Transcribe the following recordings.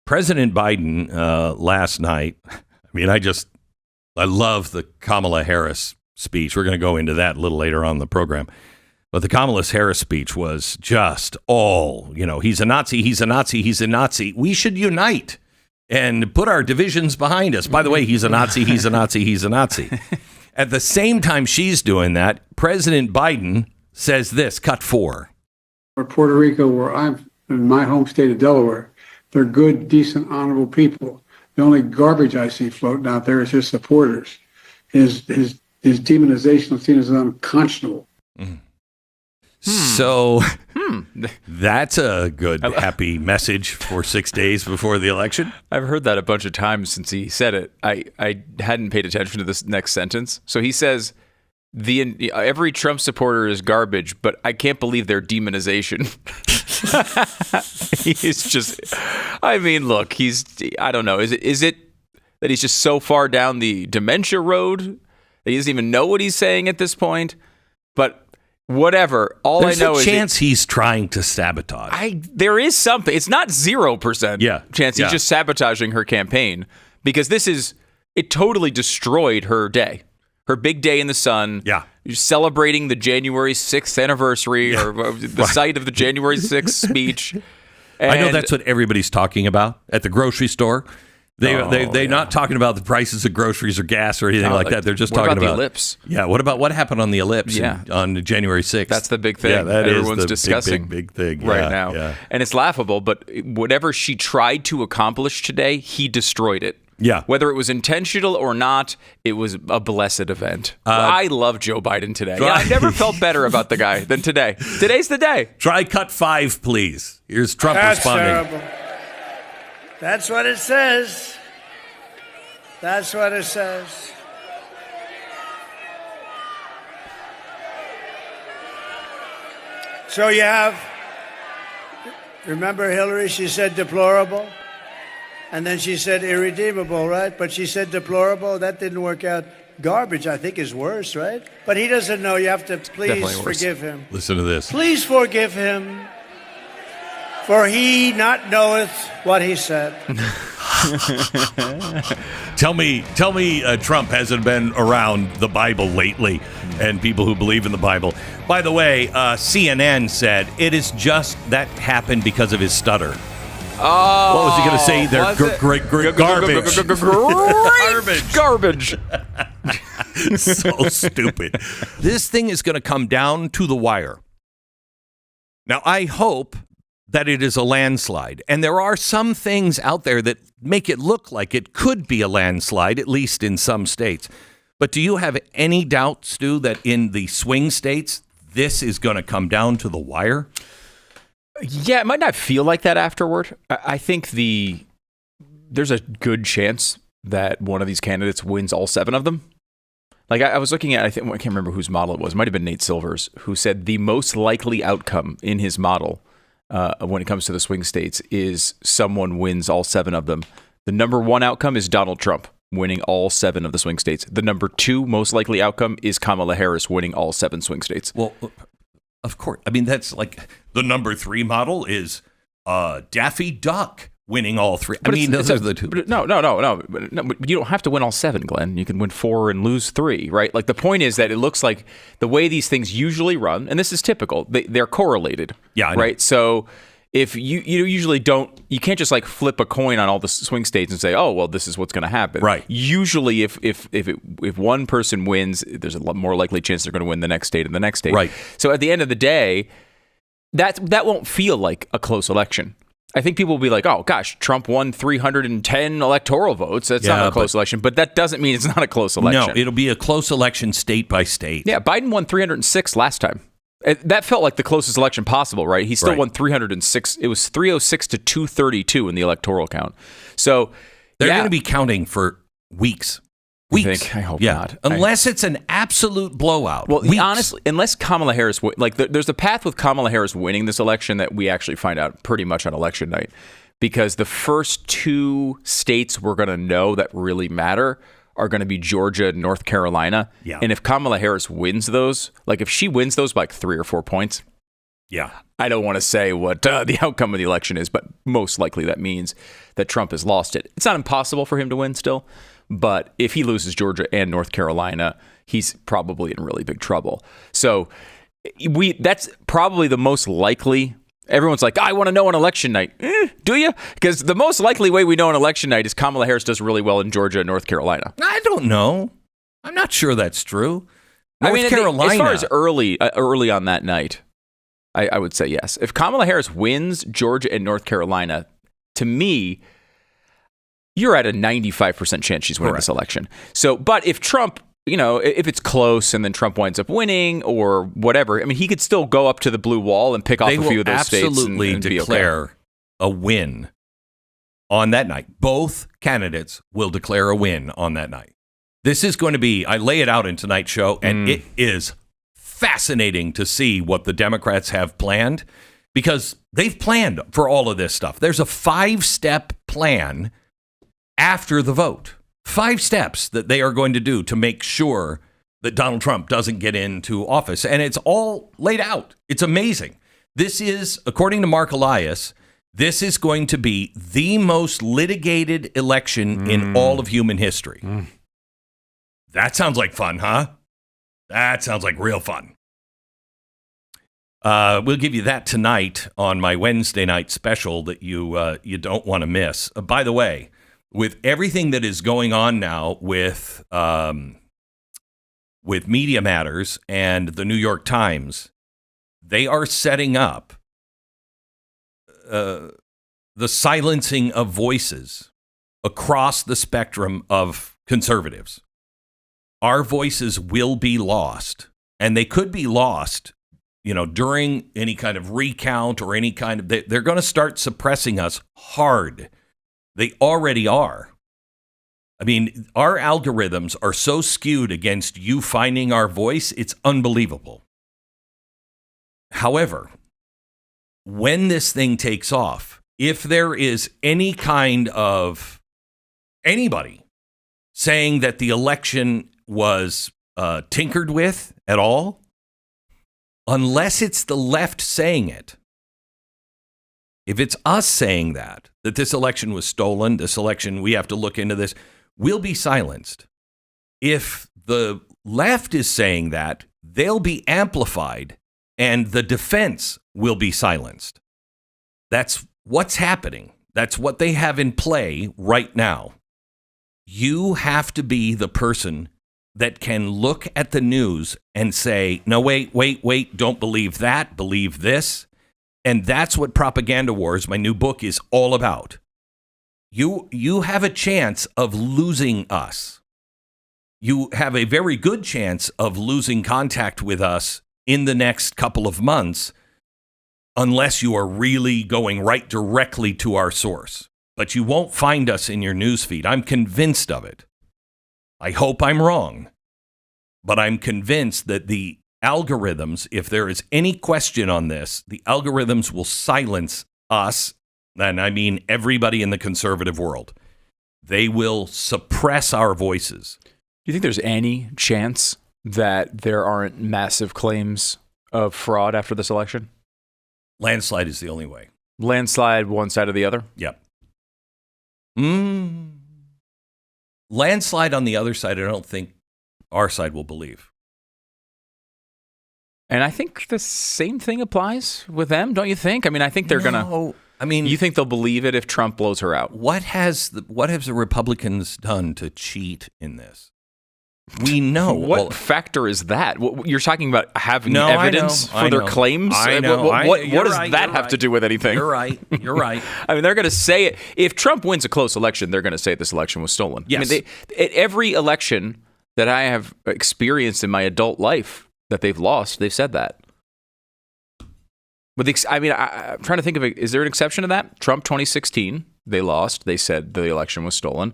President Biden last night, I mean, I love the Kamala Harris speech. We're going to go into that a little later on in the program. But the Kamala Harris speech was just all, he's a Nazi, he's a Nazi, he's a Nazi. We should unite and put our divisions behind us. By the way, he's a Nazi, he's a Nazi, he's a Nazi. At the same time she's doing that, President Biden says this, cut 4. Or Puerto Rico, where I'm in my home state of Delaware, they're good, decent, honorable people. The only garbage I see floating out there is his supporters. His demonization is seen as unconscionable. Mm. So that's a good, happy message for 6 days before the election. I've heard that a bunch of times since he said it. I hadn't paid attention to this next sentence. So he says, every Trump supporter is garbage, but I can't believe their demonization. He's just, I mean, look, I don't know. Is it that he's just so far down the dementia road that he doesn't even know what he's saying at this point? But whatever. There's a chance he's trying to sabotage. There is something. It's not 0% chance he's just sabotaging her campaign, because it totally destroyed her day. Her big day in the sun. Yeah. Celebrating the January 6th anniversary or the site of the January 6th speech. And I know that's what everybody's talking about at the grocery store. They're not talking about the prices of groceries or gas or anything like that. They're just talking about the ellipse. Yeah. What about what happened on the ellipse on January 6th? That's the big thing. Yeah, that everyone's is the discussing big thing right now. Yeah. And it's laughable, but whatever she tried to accomplish today, he destroyed it. Yeah. Whether it was intentional or not, it was a blessed event. I love Joe Biden today. I never felt better about the guy than today. Today's the day. Try cut 5, please. Here's Trump responding. Terrible. That's what it says. That's what it says. So you have, remember Hillary, she said deplorable? And then she said irredeemable, right? But she said deplorable. That didn't work out. Garbage, I think, is worse, right? But he doesn't know. You have to please forgive him. Listen to this. Please forgive him, for he not knoweth what he said. Tell me, Trump hasn't been around the Bible lately and people who believe in the Bible. By the way, CNN said it is just that happened because of his stutter. Oh, what was he going to say? They're great garbage. So stupid. This thing is going to come down to the wire. Now, I hope that it is a landslide. And there are some things out there that make it look like it could be a landslide, at least in some states. But do you have any doubt, Stu, that in the swing states, this is going to come down to the wire? Yeah, it might not feel like that afterward. I think there's a good chance that one of these candidates wins all 7 of them. Like I was looking at, I can't remember whose model it was. It might have been Nate Silver's, who said the most likely outcome in his model when it comes to the swing states is someone wins all 7 of them. The number 1 outcome is Donald Trump winning all 7 of the swing states. The number 2 most likely outcome is Kamala Harris winning all 7 swing states. Well, of course. I mean, that's like the number 3 model is Daffy Duck winning all 3. I mean, those are the 2. No. But you don't have to win all 7, Glenn. You can win 4 and lose 3, right? Like the point is that it looks like the way these things usually run, and this is typical, they're correlated. Yeah, I know. Right? So if you usually you can't just like flip a coin on all the swing states and say, oh, well, this is what's going to happen. Right. Usually if one person wins, there's a lot more likely chance they're going to win the next state and the next state. Right. So at the end of the day, that won't feel like a close election. I think people will be like, oh, gosh, Trump won 310 electoral votes. That's not a close election. But that doesn't mean it's not a close election. No, it'll be a close election state by state. Yeah, Biden won 306 last time. That felt like the closest election possible, right? He still won 306. It was 306 to 232 in the electoral count. So they're going to be counting for weeks. I hope not. Unless it's an absolute blowout. Well, honestly, unless Kamala Harris, there's a path with Kamala Harris winning this election that we actually find out pretty much on election night, because the first 2 states we're going to know that really matter are going to be Georgia and North Carolina. Yeah. And if Kamala Harris wins those, like if she wins those by like 3 or 4 points, Yeah. I don't want to say what the outcome of the election is, but most likely that means that Trump has lost it. It's not impossible for him to win still, but if he loses Georgia and North Carolina, he's probably in really big trouble. So that's probably the most likely. Everyone's like, I want to know on election night. Do you? Because the most likely way we know on election night is Kamala Harris does really well in Georgia and North Carolina. I don't know. I'm not sure that's true. North Carolina. As far as early on that night, I would say yes. If Kamala Harris wins Georgia and North Carolina, to me, you're at a 95% chance she's winning this election. So, but if Trump, if it's close and then Trump winds up winning or whatever, I mean, he could still go up to the blue wall and pick off a few of those states. They will absolutely declare a win on that night. Both candidates will declare a win on that night. This is going to be, I lay it out in tonight's show, and it is fascinating to see what the Democrats have planned, because they've planned for all of this stuff. There's a 5-step plan after the vote. 5 steps that they are going to do to make sure that Donald Trump doesn't get into office. And it's all laid out. It's amazing. This is, according to Mark Elias, this is going to be the most litigated election in all of human history. That sounds like fun, huh? That sounds like real fun. We'll give you that tonight on my Wednesday night special that you don't want to miss. By the way, with everything that is going on now with Media Matters and the New York Times, they are setting up the silencing of voices across the spectrum of conservatives. Our voices will be lost, and they could be lost, during any kind of recount or any kind of, they're going to start suppressing us hard. They already are. I mean, our algorithms are so skewed against you finding our voice, it's unbelievable. However, when this thing takes off, if there is any kind of anybody saying that the election was tinkered with at all, unless it's the left saying it, if it's us saying that this election was stolen, this election, we have to look into this, we'll be silenced. If the left is saying that, they'll be amplified and the defense will be silenced. That's what's happening. That's what they have in play right now. You have to be the person that can look at the news and say, no, wait, don't believe that, believe this. And that's what Propaganda Wars, my new book, is all about. You have a chance of losing us. You have a very good chance of losing contact with us in the next couple of months, unless you are really going right directly to our source. But you won't find us in your newsfeed. I'm convinced of it. I hope I'm wrong, but I'm convinced that the algorithms, if there is any question on this, the algorithms will silence us, and I mean everybody in the conservative world. They will suppress our voices. Do you think there's any chance that there aren't massive claims of fraud after this election? Landslide is the only way. Landslide, one side or the other? Yep. Landslide on the other side, I don't think our side will believe. And I think the same thing applies with them, don't you think? I mean, I think they're going to... I mean... You think they'll believe it if Trump blows her out? What have the Republicans done to cheat in this? We know. What factor is that? You're talking about having evidence for their claims? I know. What does that have to do with anything? You're right. I mean, they're going to say it. If Trump wins a close election, they're going to say this election was stolen. Yes. I mean, at every election that I have experienced in my adult life that they've lost, they've said that. But I'm trying to think of it. Is there an exception to that? Trump 2016, they lost. They said the election was stolen.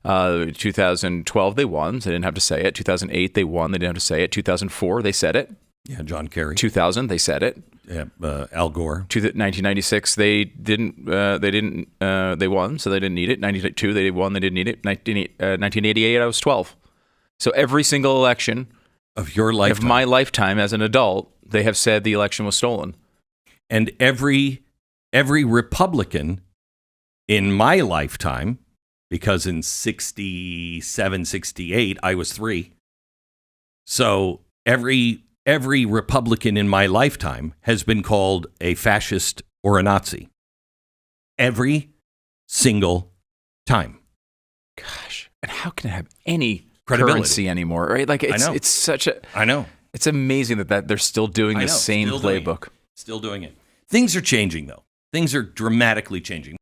2012, they won. So they didn't have to say it. 2008, they won. They didn't have to say it. 2004, they said it. Yeah, John Kerry. 2000, they said it. Yeah, Al Gore. 1996, they didn't. They won, so they didn't need it. 92, they won. They didn't need it. 1988, I was 12. So every single election of your lifetime, of my lifetime as an adult, they have said the election was stolen. And every Republican in my lifetime, because in 67, 68, I was 3. So every Republican in my lifetime has been called a fascist or a Nazi. Every single time. Gosh, and how can it have any Credibility currency anymore? Right? Like it's such a. I know. It's amazing that they're still doing the same playbook. Still doing it. Things are changing, though. Things are dramatically changing.